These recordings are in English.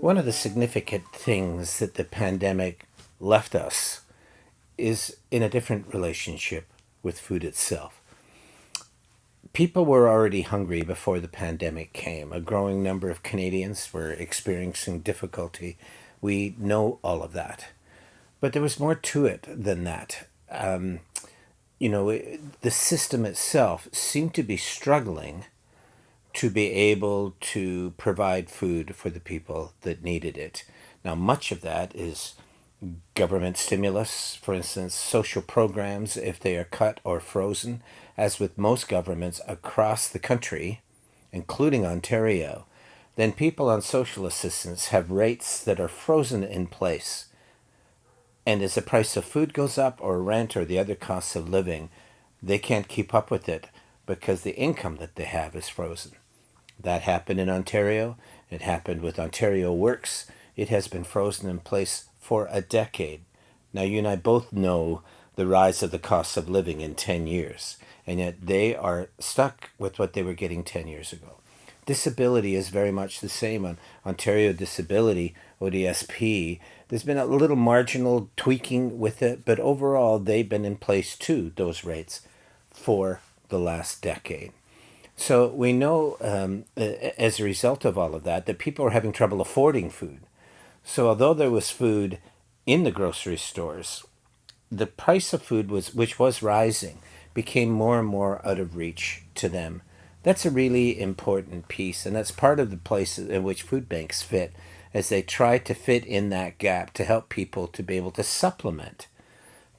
One of the significant things that the pandemic left us is in a different relationship with food itself. People were already hungry before the pandemic came. A growing number of Canadians were experiencing difficulty. We know all of that. But there was more to it than that. The system itself seemed to be struggling to be able to provide food for the people that needed it. Now, much of that is government stimulus, for instance, social programs, if they are cut or frozen, as with most governments across the country, including Ontario, then people on social assistance have rates that are frozen in place. And as the price of food goes up, or rent, or the other costs of living, they can't keep up with it because the income that they have is frozen. That happened in Ontario. It happened with Ontario Works. It has been frozen in place for a decade. Now, you and I both know the rise of the cost of living in 10 years, and yet they are stuck with what they were getting 10 years ago. Disability is very much the same on Ontario Disability, ODSP. There's been a little marginal tweaking with it, but overall they've been in place too, those rates, for the last decade. So we know as a result of all of that, that people are having trouble affording food. So although there was food in the grocery stores, the price of food, which was rising, became more and more out of reach to them. That's a really important piece, and that's part of the place in which food banks fit, as they try to fit in that gap to help people to be able to supplement,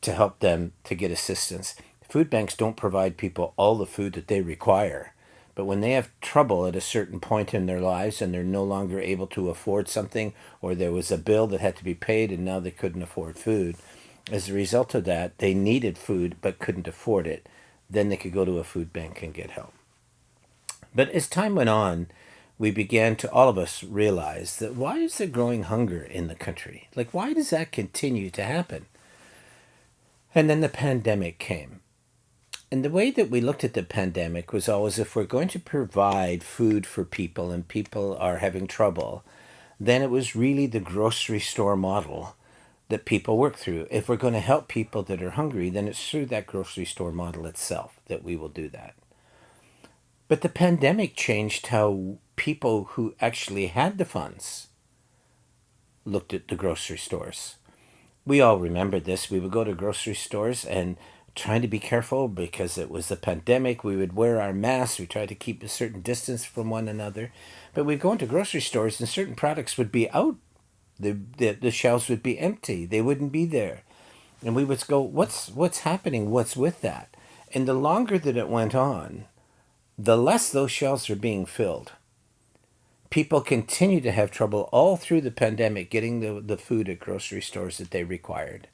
to help them to get assistance. Food banks don't provide people all the food that they require. But when they have trouble at a certain point in their lives and they're no longer able to afford something, or there was a bill that had to be paid and now they couldn't afford food, as a result of that, they needed food but couldn't afford it, then they could go to a food bank and get help. But as time went on, we began to, all of us, realize that why is there growing hunger in the country? Like, why does that continue to happen? And then the pandemic came. And the way that we looked at the pandemic was always, if we're going to provide food for people and people are having trouble, then it was really the grocery store model that people work through. If we're going to help people that are hungry, then it's through that grocery store model itself that we will do that. But the pandemic changed how people who actually had the funds looked at the grocery stores. We all remember this. We would go to grocery stores and trying to be careful because it was the pandemic. We would wear our masks. We tried to keep a certain distance from one another. But we'd go into grocery stores and certain products would be out. The shelves would be empty. They wouldn't be there. And we would go, what's happening? What's with that? And the longer that it went on, the less those shelves are being filled. People continue to have trouble all through the pandemic getting the food at grocery stores that they required.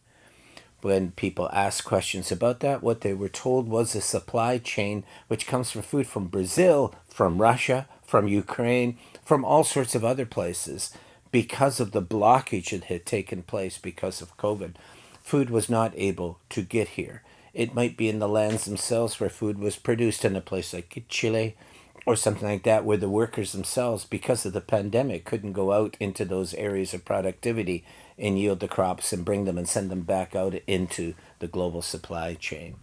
When people asked questions about that, what they were told was a supply chain which comes from food from Brazil, from Russia, from Ukraine, from all sorts of other places. Because of the blockage that had taken place because of COVID, food was not able to get here. It might be in the lands themselves where food was produced, in a place like Chile or something like that, where the workers themselves, because of the pandemic, couldn't go out into those areas of productivity and yield the crops and bring them and send them back out into the global supply chain.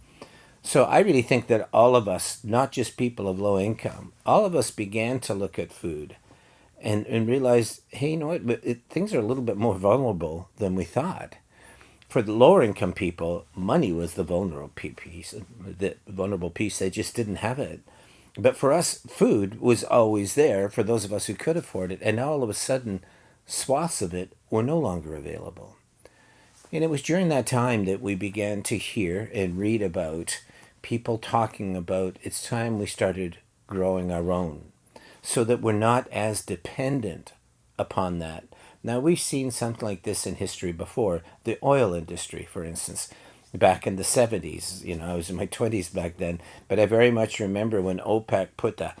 So I really think that all of us, not just people of low income, all of us began to look at food and realize, hey, you know what, things are a little bit more vulnerable than we thought. For the lower income people, money was the vulnerable piece. They just didn't have it. But for us, food was always there for those of us who could afford it. And now all of a sudden, swaths of it were no longer available. And it was during that time that we began to hear and read about people talking about it's time we started growing our own so that we're not as dependent upon that. Now, we've seen something like this in history before. The oil industry, for instance, back in the 70s. I was in my 20s back then, but I very much remember when OPEC put a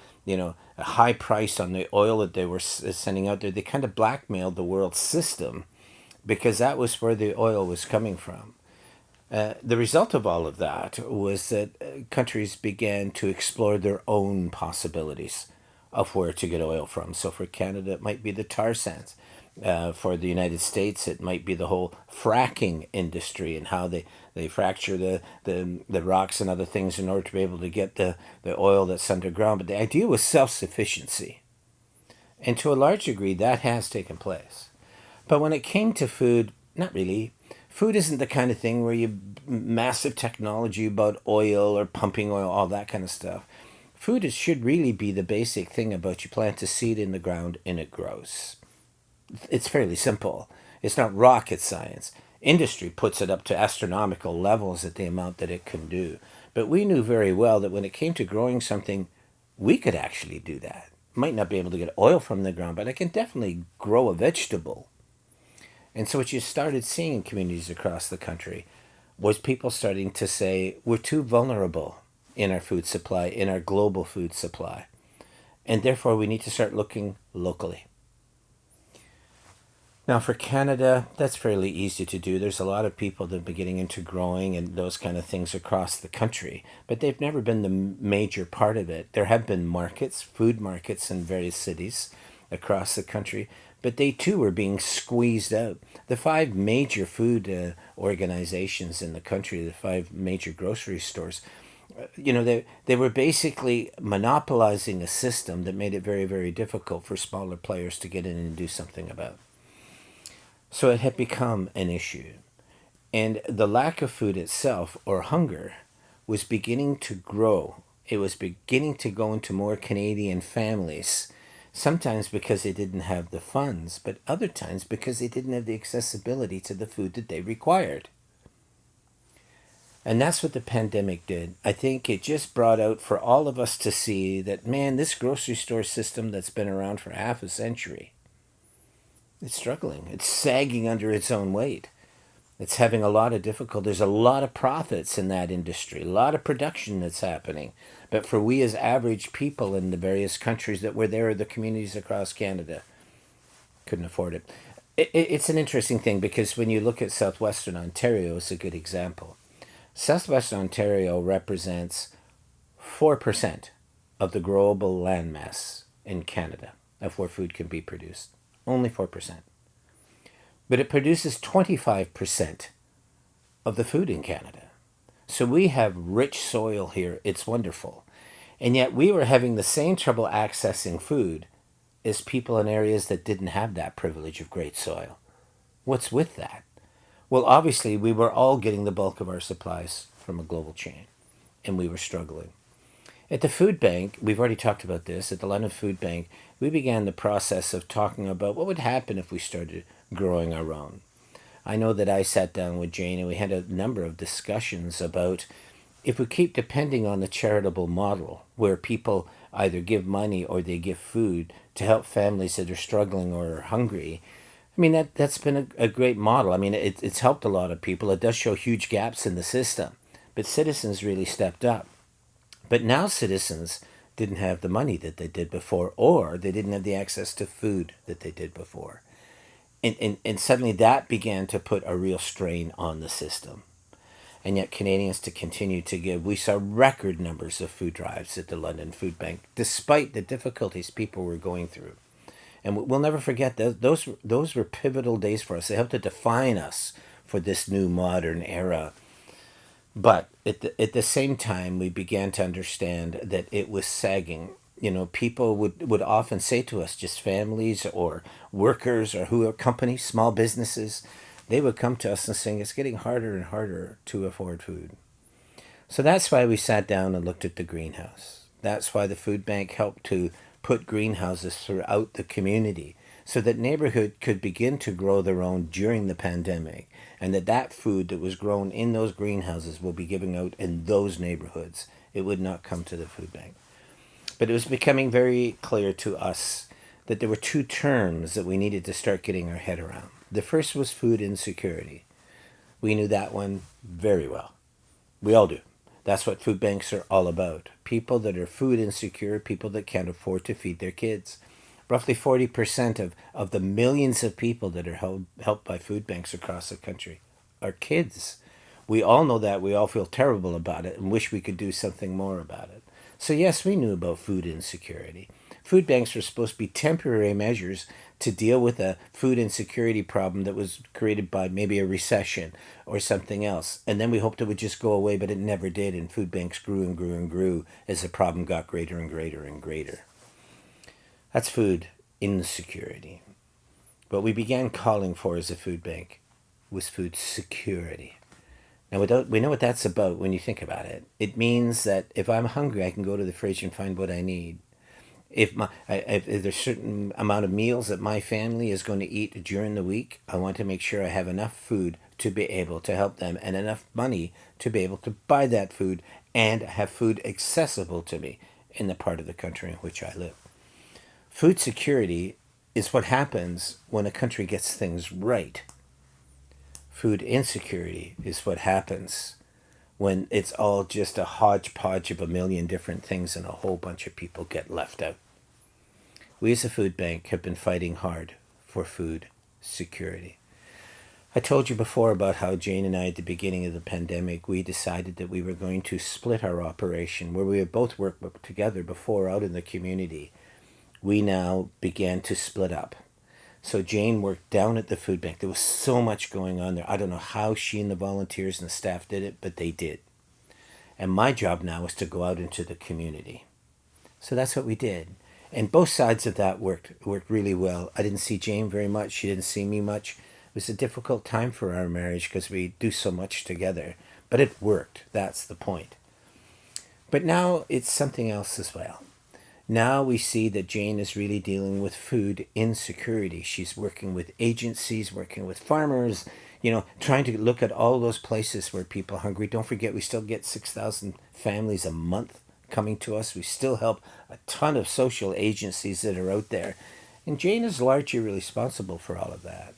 high price on the oil that they were sending out there. They kind of blackmailed the world system because that was where the oil was coming from. The result of all of that was that countries began to explore their own possibilities of where to get oil from. So for Canada, it might be the tar sands. For the United States, it might be the whole fracking industry and how they fracture the rocks and other things in order to be able to get the oil that's underground. But the idea was self-sufficiency. And to a large degree, that has taken place. But when it came to food, not really. Food isn't the kind of thing where you massive technology about oil or pumping oil, all that kind of stuff. Food should really be the basic thing about you plant a seed in the ground and it grows. It's fairly simple. It's not rocket science. Industry puts it up to astronomical levels at the amount that it can do. But we knew very well that when it came to growing something, we could actually do that. Might not be able to get oil from the ground, but I can definitely grow a vegetable. And so what you started seeing in communities across the country was people starting to say, we're too vulnerable in our food supply, in our global food supply. And therefore we need to start looking locally. Now for Canada, that's fairly easy to do. There's a lot of people that have been getting into growing and those kind of things across the country, but they've never been the major part of it. There have been markets, food markets in various cities across the country, but they too were being squeezed out. The five major food organizations in the country, the five major grocery stores, they were basically monopolizing a system that made it very, very difficult for smaller players to get in and do something about. So it had become an issue. And the lack of food itself, or hunger, was beginning to grow. It was beginning to go into more Canadian families, sometimes because they didn't have the funds, but other times because they didn't have the accessibility to the food that they required. And that's what the pandemic did. I think it just brought out for all of us to see that, man, this grocery store system that's been around for half a century, it's struggling. It's sagging under its own weight. It's having a lot of difficulty. There's a lot of profits in that industry, a lot of production that's happening. But for we as average people in the various countries that were there, the communities across Canada, couldn't afford it. It's an interesting thing because when you look at southwestern Ontario, it's a good example. Southwestern Ontario represents 4% of the growable landmass in Canada of where food can be produced. Only 4%. But it produces 25% of the food in Canada. So we have rich soil here. It's wonderful. And yet we were having the same trouble accessing food as people in areas that didn't have that privilege of great soil. What's with that? Well, obviously, we were all getting the bulk of our supplies from a global chain, and we were struggling. At the food bank, we've already talked about this, at the London Food Bank, we began the process of talking about what would happen if we started growing our own. I know that I sat down with Jane and we had a number of discussions about if we keep depending on the charitable model where people either give money or they give food to help families that are struggling or are hungry. I mean, that's been a great model. I mean, it's helped a lot of people. It does show huge gaps in the system, but citizens really stepped up. But now citizens didn't have the money that they did before, or they didn't have the access to food that they did before. And suddenly that began to put a real strain on the system. And yet Canadians to continue to give. We saw record numbers of food drives at the London Food Bank, despite the difficulties people were going through. And we'll never forget that those were pivotal days for us. They helped to define us for this new modern era. But at the same time, we began to understand that it was sagging. People would often say to us, just families or workers or who are companies, small businesses, they would come to us and saying it's getting harder and harder to afford food. So that's why we sat down and looked at the greenhouse. That's why the food bank helped to put greenhouses throughout the community so that neighborhood could begin to grow their own during the pandemic, and that food that was grown in those greenhouses will be given out in those neighborhoods. It would not come to the food bank. But it was becoming very clear to us that there were two terms that we needed to start getting our head around. The first was food insecurity. We knew that one very well. We all do. That's what food banks are all about. People that are food insecure, people that can't afford to feed their kids. Roughly 40% of the millions of people that are helped by food banks across the country are kids. We all know that. We all feel terrible about it and wish we could do something more about it. So yes, we knew about food insecurity. Food banks were supposed to be temporary measures to deal with a food insecurity problem that was created by maybe a recession or something else. And then we hoped it would just go away, but it never did. And food banks grew and grew and grew as the problem got greater and greater and greater. That's food insecurity. What we began calling for as a food bank was food security. Now, we know what that's about when you think about it. It means that if I'm hungry, I can go to the fridge and find what I need. If there's a certain amount of meals that my family is going to eat during the week, I want to make sure I have enough food to be able to help them and enough money to be able to buy that food and have food accessible to me in the part of the country in which I live. Food security is what happens when a country gets things right. Food insecurity is what happens when it's all just a hodgepodge of a million different things and a whole bunch of people get left out. We as a food bank have been fighting hard for food security. I told you before about how Jane and I, at the beginning of the pandemic, we decided that we were going to split our operation, where we had both worked together before out in the community. We now began to split up. So Jane worked down at the food bank. There was so much going on there. I don't know how she and the volunteers and the staff did it, but they did. And my job now is to go out into the community. So that's what we did. And both sides of that worked really well. I didn't see Jane very much. She didn't see me much. It was a difficult time for our marriage because we do so much together. But it worked. That's the point. But now it's something else as well. Now we see that Jane is really dealing with food insecurity. She's working with agencies, working with farmers, trying to look at all those places where people are hungry. Don't forget, we still get 6,000 families a month coming to us. We still help a ton of social agencies that are out there. And Jane is largely responsible for all of that.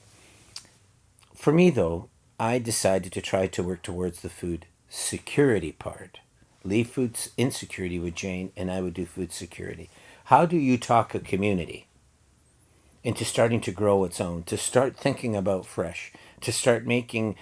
For me, though, I decided to try to work towards the food security part. Leave food insecurity with Jane, and I would do food security. How do you talk a community into starting to grow its own, to start thinking about fresh, to start making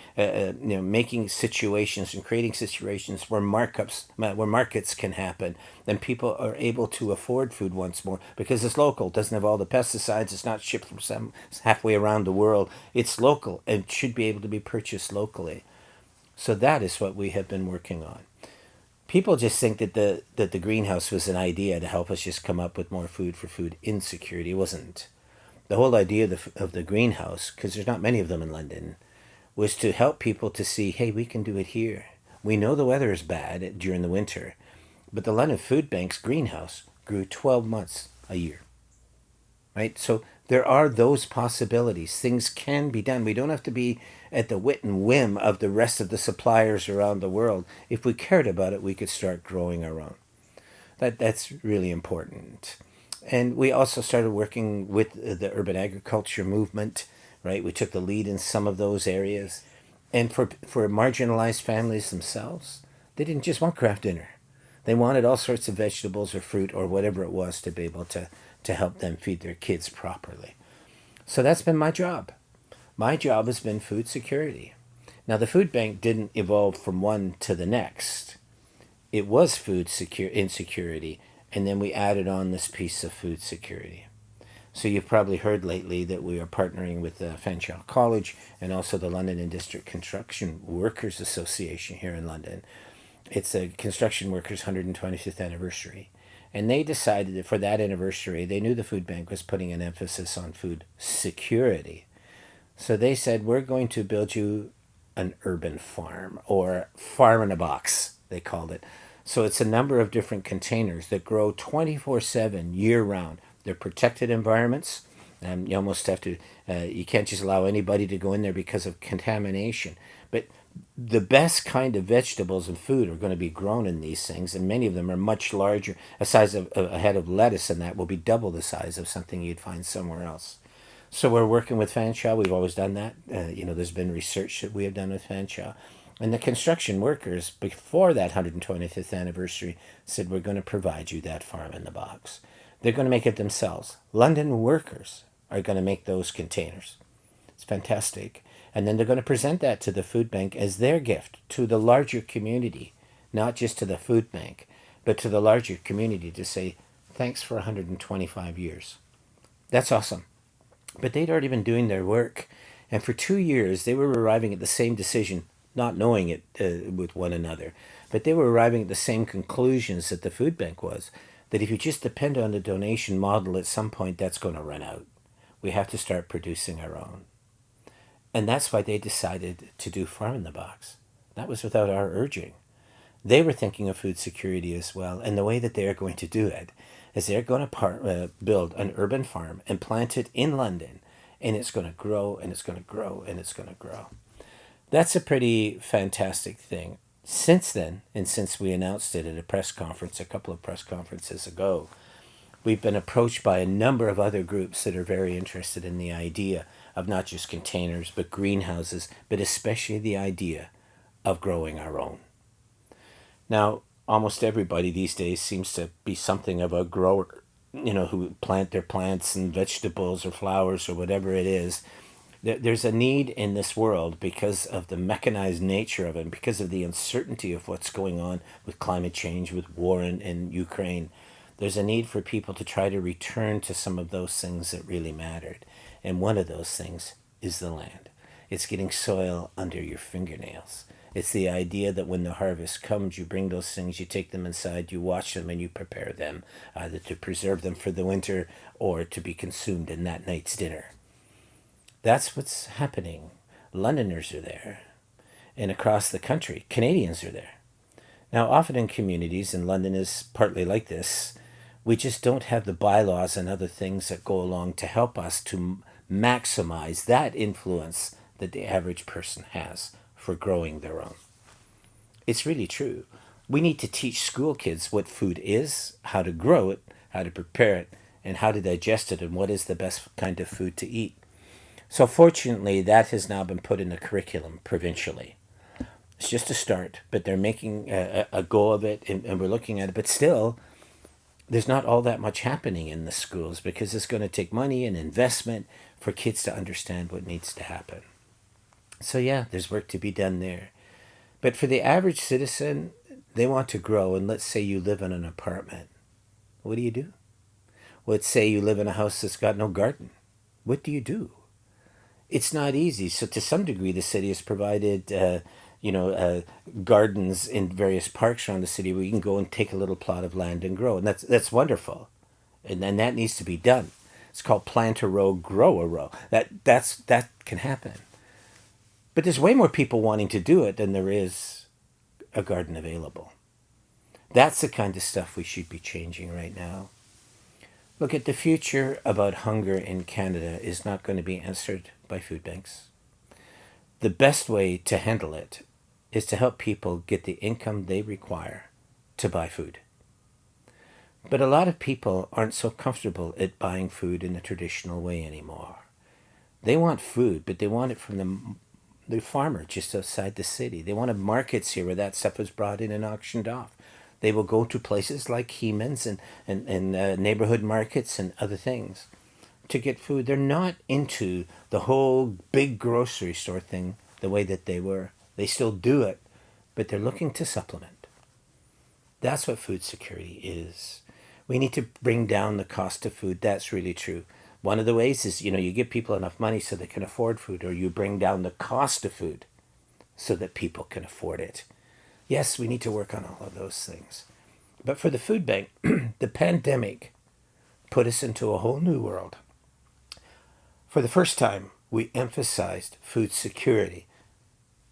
situations and creating situations where markets can happen, then people are able to afford food once more because it's local, doesn't have all the pesticides, it's not shipped from some halfway around the world. It's local and should be able to be purchased locally. So that is what we have been working on. People just think that the greenhouse was an idea to help us just come up with more food for food insecurity. It wasn't. The whole idea of the greenhouse, because there's not many of them in London, was to help people to see, hey, we can do it here. We know the weather is bad during the winter, but the London Food Bank's greenhouse grew 12 months a year. Right? So there are those possibilities. Things can be done. We don't have to be at the wit and whim of the rest of the suppliers around the world. If we cared about it, we could start growing our own. That's really important. And we also started working with the urban agriculture movement, right? We took the lead in some of those areas. And for marginalized families themselves, they didn't just want Kraft Dinner. They wanted all sorts of vegetables or fruit or whatever it was to be able to help them feed their kids properly. So that's been my job. My job has been food security. Now, the food bank didn't evolve from one to the next. It was food insecurity, and then we added on this piece of food security. So you've probably heard lately that we are partnering with Fanshawe College and also the London and District Construction Workers Association here in London. It's a construction workers' 125th anniversary. And they decided that for that anniversary, they knew the food bank was putting an emphasis on food security. So they said, we're going to build you an urban farm, or farm in a box, they called it. So it's a number of different containers that grow 24/7 year-round. They're protected environments. You almost have to, you can't just allow anybody to go in there because of contamination. But the best kind of vegetables and food are going to be grown in these things, and many of them are much larger. A head of lettuce and that will be double the size of something you'd find somewhere else. So we're working with Fanshawe. We've always done that. There's been research that we have done with Fanshawe. And the construction workers, before that 125th anniversary, said, we're going to provide you that farm in the box. They're going to make it themselves. London workers are going to make those containers. It's fantastic. And then they're going to present that to the food bank as their gift to the larger community, not just to the food bank, but to the larger community to say, Thanks for 125 years. That's awesome. But they'd already been doing their work. And for 2 years, they were arriving at the same decision, not knowing it with one another. But they were arriving at the same conclusions that the food bank was, that if you just depend on the donation model, at some point that's going to run out. We have to start producing our own. And that's why they decided to do Farm in the Box. That was without our urging. They were thinking of food security as well. And the way that they are going to do it is they're going to build an urban farm and plant it in London. And it's going to grow and it's going to grow and it's going to grow. That's a pretty fantastic thing. Since then, and since we announced it at a press conference a couple of press conferences ago, we've been approached by a number of other groups that are very interested in the idea of not just containers, but greenhouses, but especially the idea of growing our own. Now, almost everybody these days seems to be something of a grower, who plant their plants and vegetables or flowers or whatever it is. There's a need in this world because of the mechanized nature of it, and because of the uncertainty of what's going on with climate change, with war in Ukraine. There's a need for people to try to return to some of those things that really mattered. And one of those things is the land. It's getting soil under your fingernails. It's the idea that when the harvest comes, you bring those things, you take them inside, you wash them, and you prepare them, either to preserve them for the winter or to be consumed in that night's dinner. That's what's happening. Londoners are there. And across the country, Canadians are there. Now, often in communities, and London is partly like this, we just don't have the bylaws and other things that go along to help us to maximize that influence that the average person has for growing their own. It's really true. We need to teach school kids what food is, how to grow it, how to prepare it, and how to digest it, and what is the best kind of food to eat. So fortunately, that has now been put in the curriculum provincially. It's just a start, but they're making a go of it, and we're looking at it. But still, there's not all that much happening in the schools because it's going to take money and investment for kids to understand what needs to happen. So yeah, there's work to be done there. But for the average citizen, they want to grow. And let's say you live in an apartment. What do? Let's say you live in a house that's got no garden. What do? It's not easy. So to some degree, the city has provided, gardens in various parks around the city where you can go and take a little plot of land and grow. And that's wonderful. And then that needs to be done. It's called plant a row, grow a row. That can happen. But there's way more people wanting to do it than there is a garden available. That's the kind of stuff we should be changing right now. Look, at the future about hunger in Canada is not going to be answered by food banks. The best way to handle it is to help people get the income they require to buy food. But a lot of people aren't so comfortable at buying food in the traditional way anymore. They want food, but they want it from the farmer just outside the city. They want markets here where that stuff is brought in and auctioned off. They will go to places like Heeman's and neighborhood markets and other things to get food. They're not into the whole big grocery store thing the way that they were. They still do it, but they're looking to supplement. That's what food security is. We need to bring down the cost of food. That's really true. One of the ways is, you give people enough money so they can afford food, or you bring down the cost of food so that people can afford it. Yes, we need to work on all of those things. But for the food bank, the pandemic put us into a whole new world. For the first time, we emphasized food security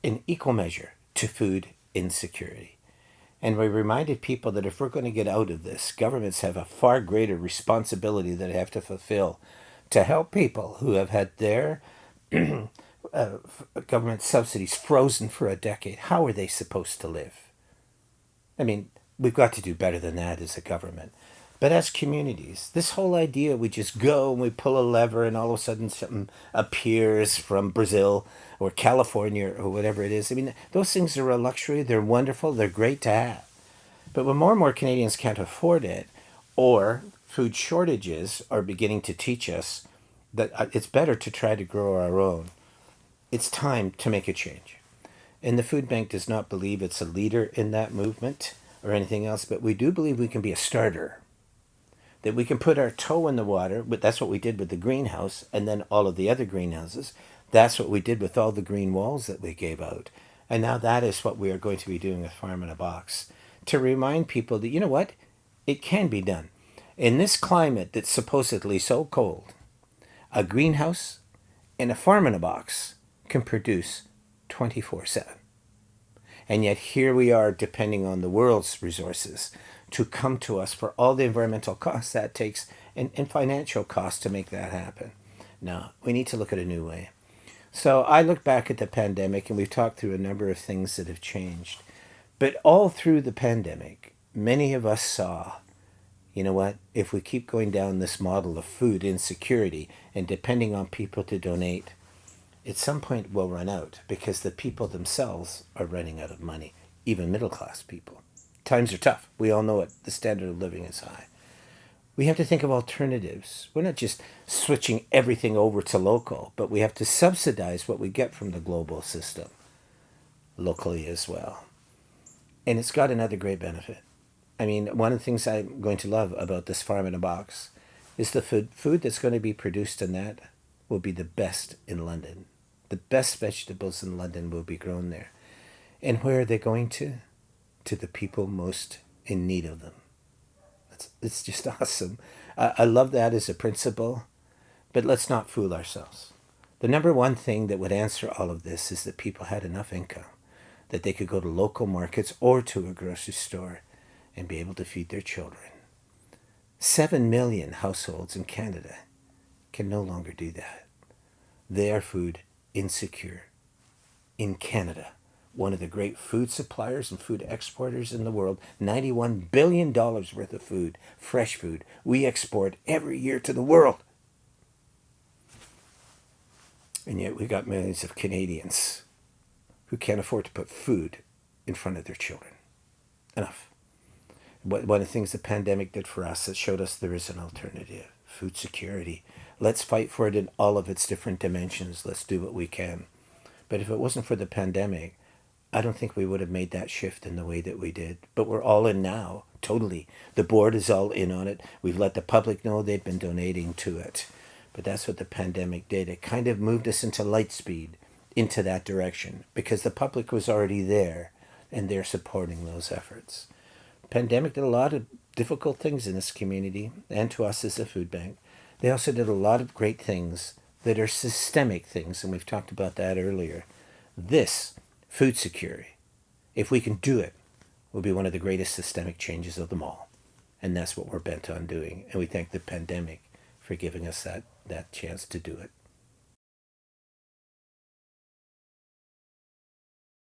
in equal measure to food insecurity. And we reminded people that if we're going to get out of this, governments have a far greater responsibility that they have to fulfill to help people who have had their government subsidies frozen for a decade. How are they supposed to live? I mean, we've got to do better than that as a government. But as communities, this whole idea we just go and we pull a lever and all of a sudden something appears from Brazil or California or whatever it is. I mean, those things are a luxury. They're wonderful. They're great to have. But when more and more Canadians can't afford it, or food shortages are beginning to teach us that it's better to try to grow our own, it's time to make a change. And the food bank does not believe it's a leader in that movement or anything else, but we do believe we can be a starter. that we can put our toe in the water. But that's what we did with the greenhouse and then all of the other greenhouses. That's what we did with all the green walls that we gave out. And now that is what we are going to be doing with Farm in a Box, to remind people that, you know what, it can be done. In this climate that's supposedly so cold, a greenhouse and a farm in a box can produce 24/7. And yet here we are depending on the world's resources to come to us for all the environmental costs that takes and financial costs to make that happen. Now, we need to look at a new way. So I look back at the pandemic, and we've talked through a number of things that have changed. But all through the pandemic, many of us saw, you know what, if we keep going down this model of food insecurity and depending on people to donate, at some point we'll run out because the people themselves are running out of money, even middle class people. Times are tough. We all know it. The standard of living is high. We have to think of alternatives. We're not just switching everything over to local, but we have to subsidize what we get from the global system locally as well. And it's got another great benefit. I mean, one of the things I'm going to love about this Farm in a Box is the food that's going to be produced in that will be the best in London. The best vegetables in London will be grown there. And where are they going to? To the people most in need of them. It's just awesome. I love that as a principle, but let's not fool ourselves. The number one thing that would answer all of this is that people had enough income that they could go to local markets or to a grocery store and be able to feed their children. 7 million households in Canada can no longer do that. They are food insecure in Canada, one of the great food suppliers and food exporters in the world. $91 billion worth of food, fresh food, we export every year to the world. And yet we got millions of Canadians who can't afford to put food in front of their children. Enough. One of the things the pandemic did for us, it showed us there is an alternative. Food security. Let's fight for it in all of its different dimensions. Let's do what we can. But if it wasn't for the pandemic, I don't think we would have made that shift in the way that we did. But we're all in now, totally. The board is all in on it. We've let the public know they've been donating to it. But that's what the pandemic did. It kind of moved us into light speed, into that direction, because the public was already there and they're supporting those efforts. The pandemic did a lot of difficult things in this community and to us as a food bank. They also did a lot of great things that are systemic things, and we've talked about that earlier. This food security, if we can do it, will be one of the greatest systemic changes of them all. And that's what we're bent on doing. And we thank the pandemic for giving us that chance to do it.